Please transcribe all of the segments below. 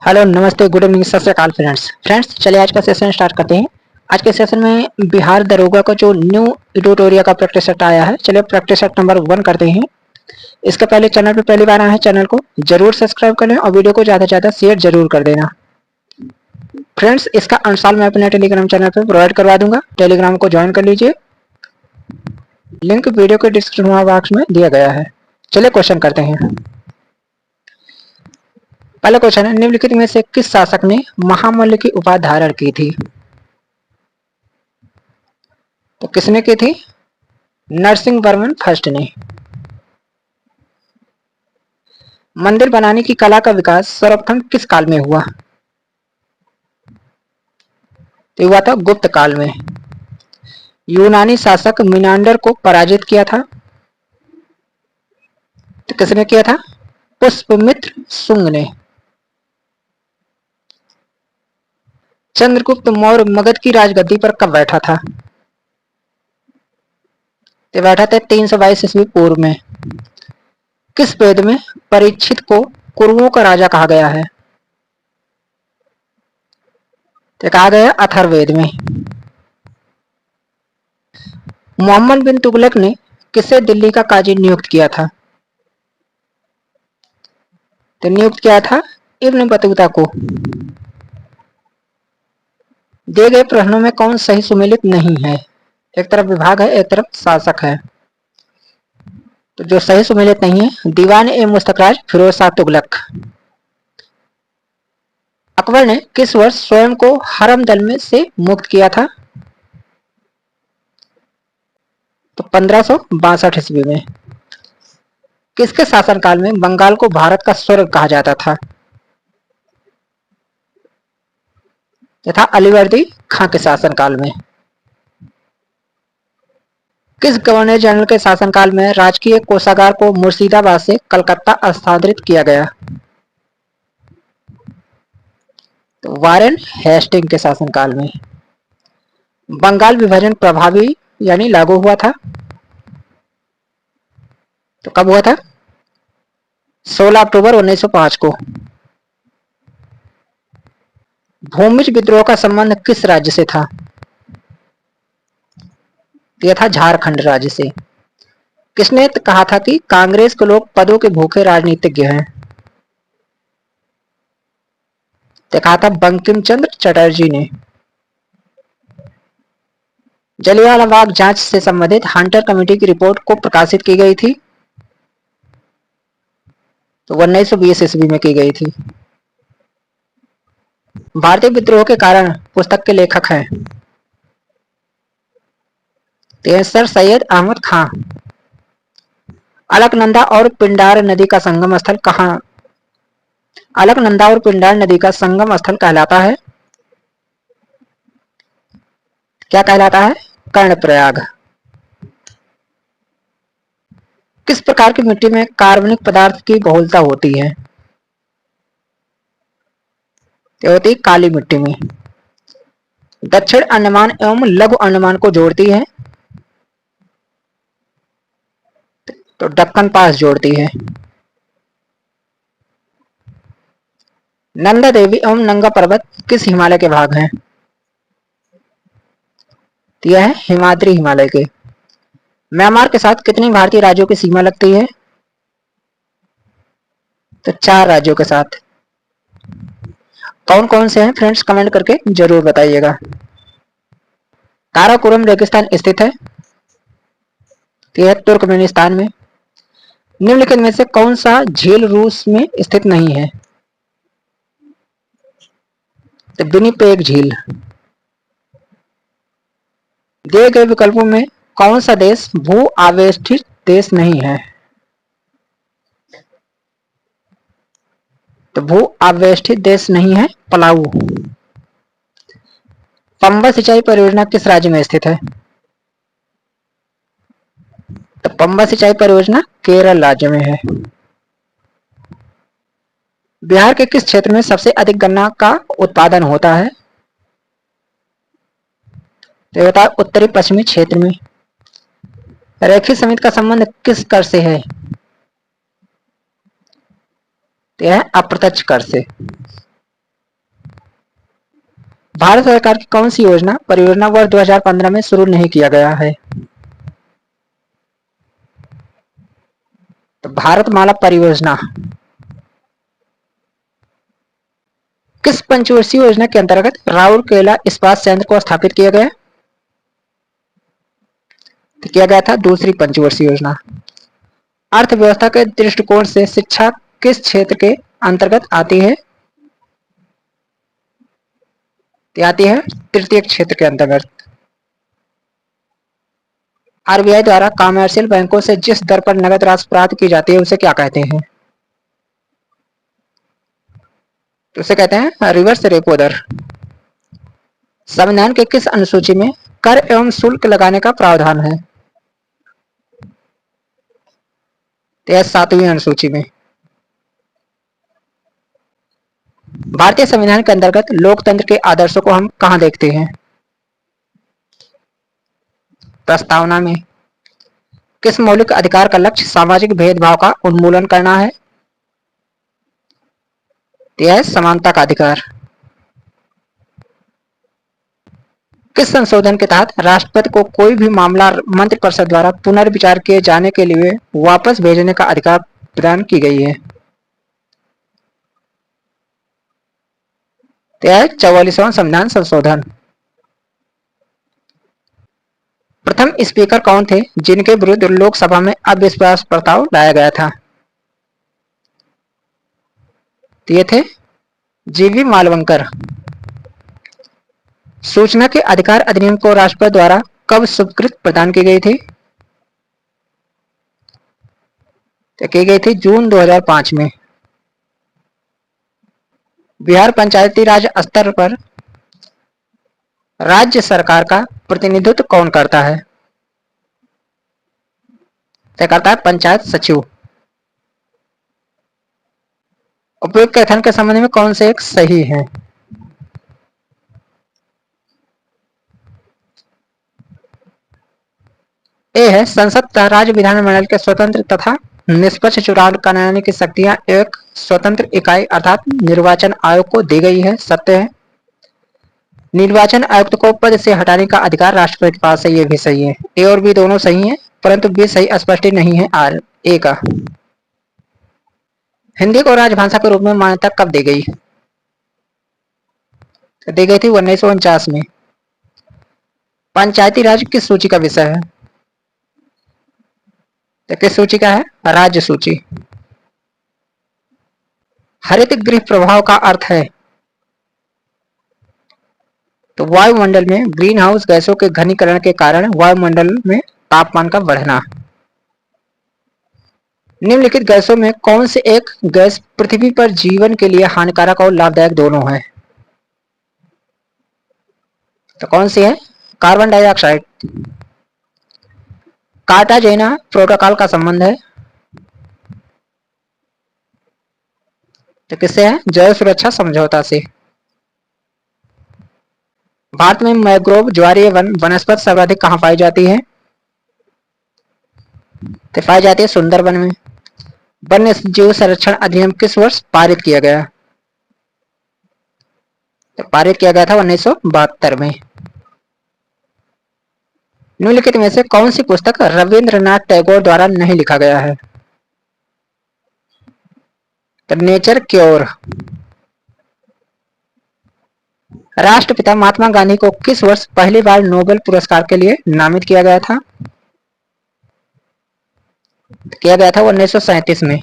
Hello, नमस्ते, good evening, सत श्री अकाल फ्रेंड्स। चलिए आज का सेशन स्टार्ट करते हैं। आज के सेशन में बिहार दरोगा का जो न्यू ट्यूटोरियल का प्रैक्टिस सेट आया है, चलिए प्रैक्टिस सेट नंबर 1 करते हैं। इसके पहले चैनल पे पहली बार आए हैं, चैनल को जरूर सब्सक्राइब कर लें और वीडियो को ज़्यादा से ज़्यादा शेयर जरूर कर देना। फ्रेंड्स, इसका इंस्टॉल मैं अपने टेलीग्राम चैनल पर प्रोवाइड करवा दूंगा, टेलीग्राम को ज्वाइन कर लीजिए। लिंक वीडियो के डिस्क्रिप्शन बॉक्स में दिया गया है। चलिए क्वेश्चन करते हैं। पहला क्वेश्चन है, निम्नलिखित में से किस शासक ने महामल्ल की उपाधि धारण की थी? तो किसने की थी? नरसिंह वर्मन फर्स्ट ने। मंदिर बनाने की कला का विकास सर्वप्रथम किस काल में हुआ? तो हुआ था गुप्त काल में। यूनानी शासक मिनांडर को पराजित किया था? तो किसने किया था? पुष्यमित्र शुंग ने। चंद्रगुप्त मौर्य मगध की राजगद्दी पर कब बैठा था? तो बैठा था 322 ईस्वी पूर्व में। किस वेद में परीक्षित को कुरुओं का राजा कहा गया है? तो कहा गया अथर्ववेद में। मोहम्मद बिन तुगलक ने किसे दिल्ली का काजी नियुक्त किया था? तो नियुक्त किया था इब्न बतूता को। दिए गए प्रश्नों में कौन सही सुमेलित नहीं है? एक तरफ विभाग है, एक तरफ शासक है। तो जो सही सुमेलित नहीं है, दीवान ए मुस्तखराज फिरोज शाह तुगलक। अकबर ने किस वर्ष स्वयं को हरम दल में से मुक्त किया था? तो 1562 ईस्वी में। किसके शासनकाल में बंगाल को भारत का स्वर्ग कहा जाता था? तथा अलीवर्दी खां के शासनकाल में। किस गवर्नर जनरल के शासनकाल में राजकीय कोषागार को मुर्शिदाबाद से कलकत्ता स्थानांतरित किया गया? तो वारेन हेस्टिंग के शासनकाल में। बंगाल विभाजन प्रभावी यानी लागू हुआ था? तो कब हुआ था? 16 अक्टूबर 1905 को। भूमिज विद्रोह का संबंध किस राज्य से था? यह था झारखंड राज्य से। किसने कहा था कि कांग्रेस के लोग पदों के भूखे राजनीतिज्ञ हैं? तो कहा था बंकिम चंद्र चटर्जी ने। जलियांवाला बाग जांच से संबंधित हंटर कमेटी की रिपोर्ट को प्रकाशित की गई थी? तो 1920 ईस्वी में की गई थी। भारतीय विद्रोह के कारण पुस्तक के लेखक हैं? सर सैयद अहमद खान। अलकनंदा और पिंडार नदी का संगम स्थल कहाँ? अलकनंदा और पिंडार नदी का संगम स्थल कहलाता है? क्या कहलाता है? कर्णप्रयाग। किस प्रकार की मिट्टी में कार्बनिक पदार्थ की बहुलता होती है? क्या होती है? काली मिट्टी में। दक्षिण अंडमान एवं लघु अंडमान को जोड़ती है? तो दक्कन पास जोड़ती है। नंदा देवी एवं नंगा पर्वत किस हिमालय के भाग हैं? यह है हिमाद्री हिमालय के। म्यांमार के साथ कितनी भारतीय राज्यों की सीमा लगती है? तो 4 राज्यों के साथ। कौन कौन से हैं फ्रेंड्स, कमेंट करके जरूर बताइएगा। काराकोरम रेगिस्तान स्थित है? यह तुर्कमेनिस्तान में। निम्नलिखित में से कौन सा झील रूस में स्थित नहीं है? तो विनिपेग झील। दिए गए विकल्पों में कौन सा देश भू आवेष्टित देश नहीं है? तो भू आवेष्टित देश नहीं है पलाऊ। पंबा सिंचाई परियोजना किस राज्य में स्थित है? तो पंबा सिंचाई परियोजना केरल राज्य में है। बिहार के किस क्षेत्र में सबसे अधिक गन्ना का उत्पादन होता है? तो होता है उत्तरी पश्चिमी क्षेत्र में। रेखित समिति का संबंध किस कर से है? तो यह अप्रत्यक्ष कर से। भारत सरकार की कौन सी योजना परियोजना वर्ष 2015 में शुरू नहीं किया गया है? तो भारतमाला परियोजना। किस पंचवर्षीय योजना के अंतर्गत राउरकेला इस्पात संयंत्र को स्थापित किया गया? तो किया गया था दूसरी पंचवर्षीय योजना। अर्थव्यवस्था के दृष्टिकोण से शिक्षा किस क्षेत्र के अंतर्गत आती है? आती है तृतीय क्षेत्र के अंतर्गत। आरबीआई द्वारा कमर्शियल बैंकों से जिस दर पर नगद राशि प्राप्त की जाती है उसे क्या कहते हैं? तो उसे कहते हैं रिवर्स रेपो दर। संविधान के किस अनुसूची में कर एवं शुल्क लगाने का प्रावधान है? तो यह 7वीं अनुसूची में। भारतीय संविधान के अंतर्गत लोकतंत्र के आदर्शों को हम कहां देखते हैं? प्रस्तावना में। किस मौलिक अधिकार का लक्ष्य सामाजिक भेदभाव का उन्मूलन करना है? यह है समानता का अधिकार। किस संशोधन के तहत राष्ट्रपति को कोई भी मामला मंत्रिपरिषद द्वारा पुनर्विचार किए जाने के लिए वापस भेजने का अधिकार प्रदान की गई है? यह 44वां संविधान संशोधन। प्रथम स्पीकर कौन थे जिनके विरुद्ध लोकसभा में अविश्वास प्रस्ताव लाया गया था? ये थे जीवी मालवंकर। सूचना के अधिकार अधिनियम को राष्ट्रपति द्वारा कब स्वीकृति प्रदान की गई थी? तो की गई थी जून 2005 में। बिहार पंचायती राज स्तर पर राज्य सरकार का प्रतिनिधित्व कौन करता है? तय करता है पंचायत सचिव। उपयुक्त कथन के संबंध में कौन से एक सही है? ए है संसद तथा राज्य विधानमंडल के स्वतंत्र तथा निष्पक्ष चुनाव कराने की शक्तियां एक स्वतंत्र इकाई अर्थात निर्वाचन आयोग को दी गई है। सत्य है। निर्वाचन आयुक्त को पद से हटाने का अधिकार राष्ट्रपति के पास है। ये भी सही है। ए और बी दोनों सही हैं, परंतु बी सही स्पष्ट नहीं है आर ए का। हिंदी को राजभाषा के रूप में मान्यता कब दी गई? दी गई थी 1949 में। पंचायती राज किस सूची का विषय है? तो किस सूची का है? राज्य सूची। हरित गृह प्रभाव का अर्थ है? तो वायुमंडल में ग्रीन हाउस गैसों के घनीकरण के कारण वायुमंडल में तापमान का बढ़ना। निम्नलिखित गैसों में कौन से एक गैस पृथ्वी पर जीवन के लिए हानिकारक और लाभदायक दोनों है? तो कौन सी है? Carbon dioxide. कार्टाजेना प्रोटोकॉल का संबंध है? तो किससे है? जैव सुरक्षा समझौता से। भारत में मैंग्रोव ज्वारीय वनस्पति सर्वाधिक कहां पाई जाती है? तो पाई जाती है सुंदरबन में। वन्य जीव संरक्षण अधिनियम किस वर्ष पारित किया गया? तो पारित किया गया था 1972 में। निम्नलिखित में से कौन सी पुस्तक रविंद्रनाथ टैगोर द्वारा नहीं लिखा गया है? तो नेचर क्योर। राष्ट्रपिता महात्मा गांधी को किस वर्ष पहली बार नोबेल पुरस्कार के लिए नामित किया गया था? किया गया था 1937 में।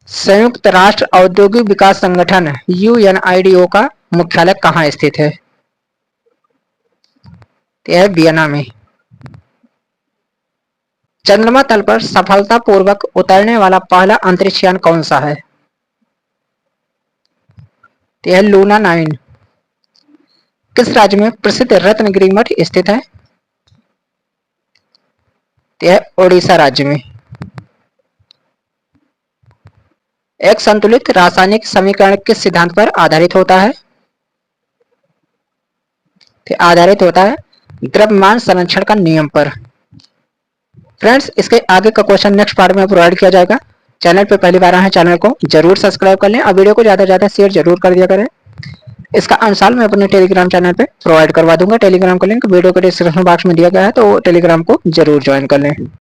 संयुक्त राष्ट्र औद्योगिक विकास संगठन यूएनआईडीओ का मुख्यालय कहां स्थित है? यह वियना में। चंद्रमा तल पर सफलतापूर्वक उतरने वाला पहला अंतरिक्ष यान कौन सा है? यह लूना 9। किस राज्य में प्रसिद्ध रत्नगिरी मठ स्थित है? यह ओडिशा राज्य में। एक संतुलित रासायनिक समीकरण किस सिद्धांत पर आधारित होता है? आधारित होता है द्रव्यमान संरक्षण का नियम पर। फ्रेंड्स, इसके आगे का क्वेश्चन नेक्स्ट पार्ट में प्रोवाइड किया जाएगा। चैनल पे पहली बार आए हैं, चैनल को जरूर सब्सक्राइब कर लें और वीडियो को ज्यादा से ज्यादा शेयर जरूर कर दिया करें। इसका आंसर मैं अपने टेलीग्राम चैनल पे प्रोवाइड करवा दूंगा। टेलीग्राम का लिंक वीडियो के डिस्क्रिप्शन बॉक्स में दिया गया है, तो टेलीग्राम को जरूर ज्वाइन कर लें।